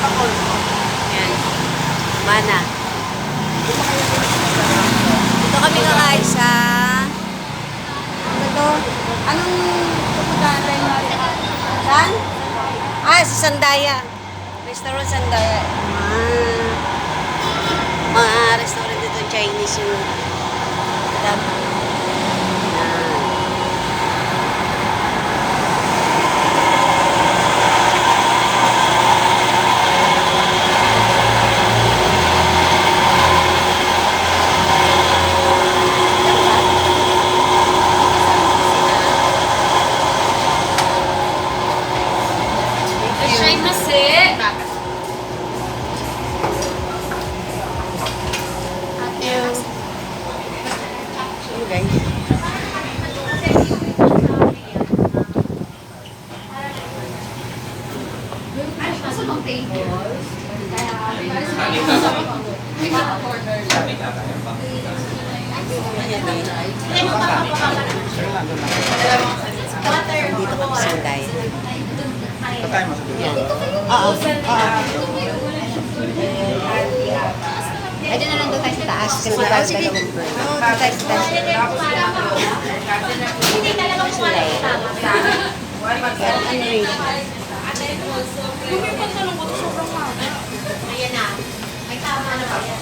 Yan. Mana. Dito kami kakain sa... Ano to? Anong pupuntahan tayo? Saan? Ah, sa Sandaya. Restaurant Sandaya. Mga restaurant dito, Chinese yung... Dito kami sa Sandaya. Oo. Ay, na lang doon tayo sa taas. Kasi tayo sa dalawang bird. Oo, doon tayo sa taas. Hindi talaga mo wala itama. Pero ano rin siya? Kung may pantalong ko, sobrang mahal. Ayan na. May tama na ba yan?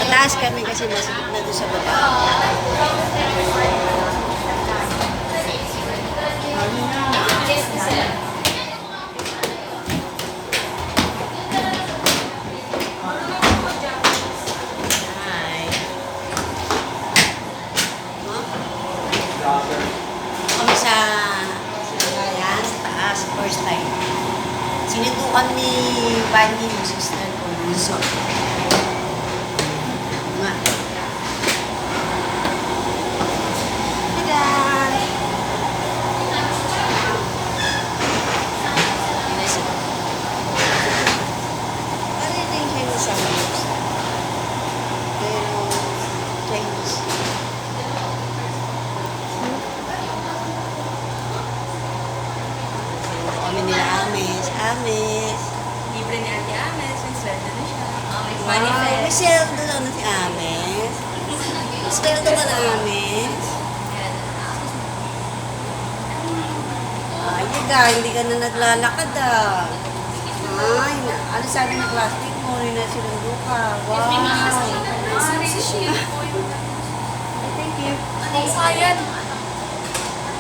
Mataas kami kasi masikip na doon sa baba. Kami sa ayan, sa taas, first time. Sinutukan ni Fanny, yung sister ko, resort. Nga. Tada! Ano yung Chinese sa lips? Pero, Chinese. Kami nila Ames. Ames. Libre ni Ate Ames, may sweldo na siya. Wow, may sweldo na si Ames. May sweldo ka na Ames. Ay, ka, hindi ka na naglalakad ah. Ay, ano sabi ng classmate mo? Rin na sinundo ka. Wow. Thank you. Ang sayan.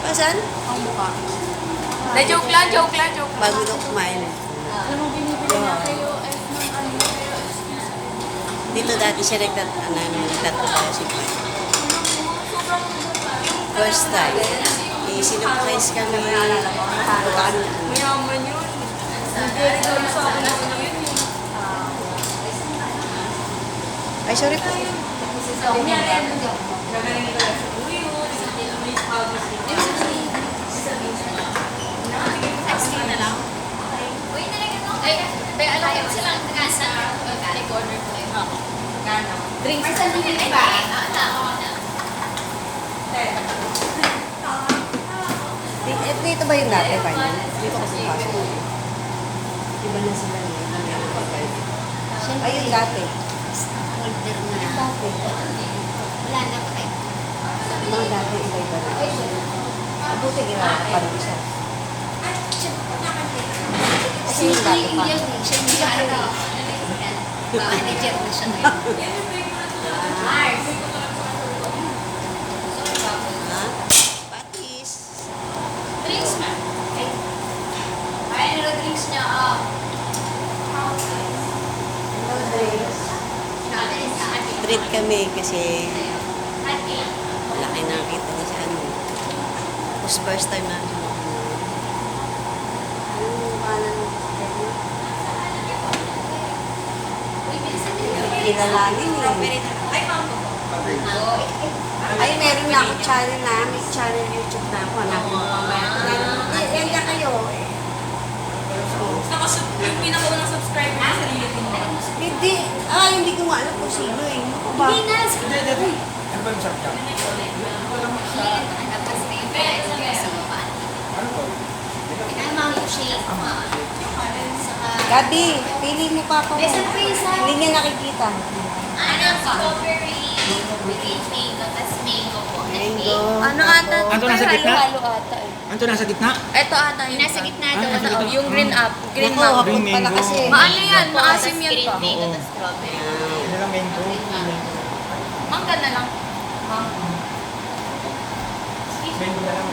Pasan? Ang mukha. Na joke lang. Bago daw kumain. Anong binibili niya kayo? Dito dati siya nagtatrabaho si Pai. First time. Eh, sinuprise kami. Mayaman yun. Nagdiri daw sa akin na yun. Ay, sorry po. Gagaling ka lang sa uyo. Texting na lang. Uy, talaga to. Ay, pero alam ko silang tagasa. Recorder ko yun. Kano? Drinks. Ay, saan din ba? Dito ba yung dati, Pai? Dito kasi pasok. Iba na sila Ay, yung dati. Order na. Dati. Wala na pa kayo. Mga dati, iba-iba na. Mabuti parang isa. Kasi yung dati pa. Siya yung ano. Manager na siya ngayon. Mars. Ha? Patis. Drinks, ma'am. Ay, ano drinks niya? No drinks. Treat kami kasi malaki nakita niya sa ano. First time namin. Anong pangalan mo? Kinalangin eh. Ay, meron na ako channel na. May channel YouTube na ako. Hanapin mo mamaya. Yan ka kayo. Yung pinakaunang subscriber sa YouTube mo. Hindi. Hindi ko nga alam kung sino eh. Ano ba? Hindi na. Ano ba yung sarap dyan? Tapos may price sa baba. Ano to? Ay, mango shake. Saka... Gabi, pili mo pa ako. Besa na kayo sa... Hindi niya nakikita. Ano? Strawberry with mango. Tapos mango po. Mango. Ano ata? Ano nasa gitna? Halo-halo ata eh. Ano nasa gitna? Ito ata yung Nasa gitna Ah, daw. nasa Ano? gitna. Yung green up. Green Naku, up. hapon Green pala mango. kasi. Maano yan? Po, Maasim tas yan green pa. mango. Oo. Tapos strawberry. Hindi lang mango. Mangga na lang. Mango. Mango na lang.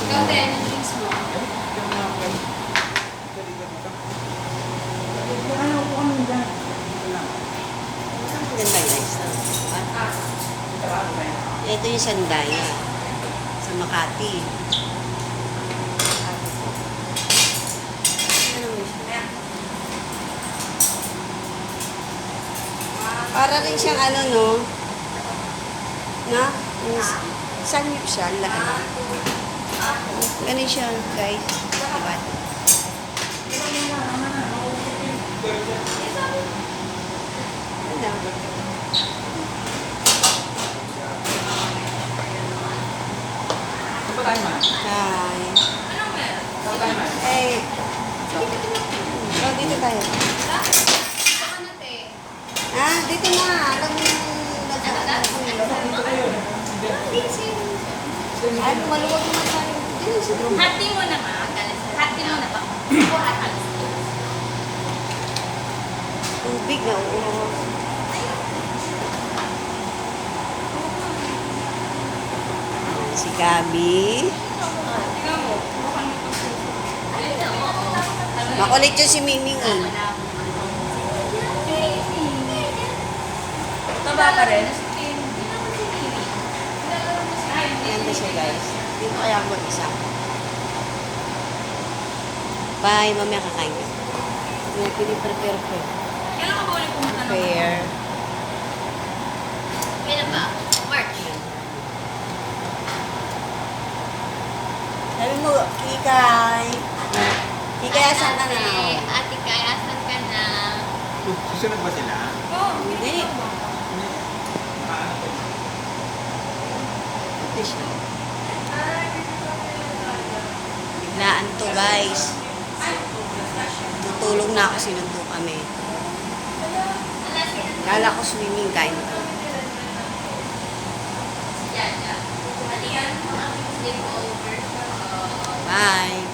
Ikaw din, yung drinks mo. Ang ganda guys. Ito yung Sandaya. Sa Makati. Ano mo siya? Para rin siyang ano, no? Na? Sanyip siya. Ganun siya, guys. Diba? Ano? Saan ba tayo man? Hi. Saan tayo man? Hey. Oh, dito tayo. Ah, dito na. Alam mo yung ano, maluwag naman tayo. Dito, siguro. Hati mo na ma. Hati mo na pa. Ako hatas. Tubig na, oo. Si Gabi. Makulit yun si Miming eh. Taba ka rin? Ganda siya guys. Dito kaya ako mag-isa. Bye, mamaya kakain ka. May piniprepare ko. Kailan ka ba ulit pumunta ng Prepare. Kailan ba? March. Sabi mo, Kikay. Kikay, asan ka na? Ate Kay, asan ka na? Susunod ba sila? Oo, Hindi. Ito siya. Biglaan to guys. Tutulog na ako, sinundo kami. Kala ko swimming kain. Yan, yan. Ano yan? Sleepover. Bye.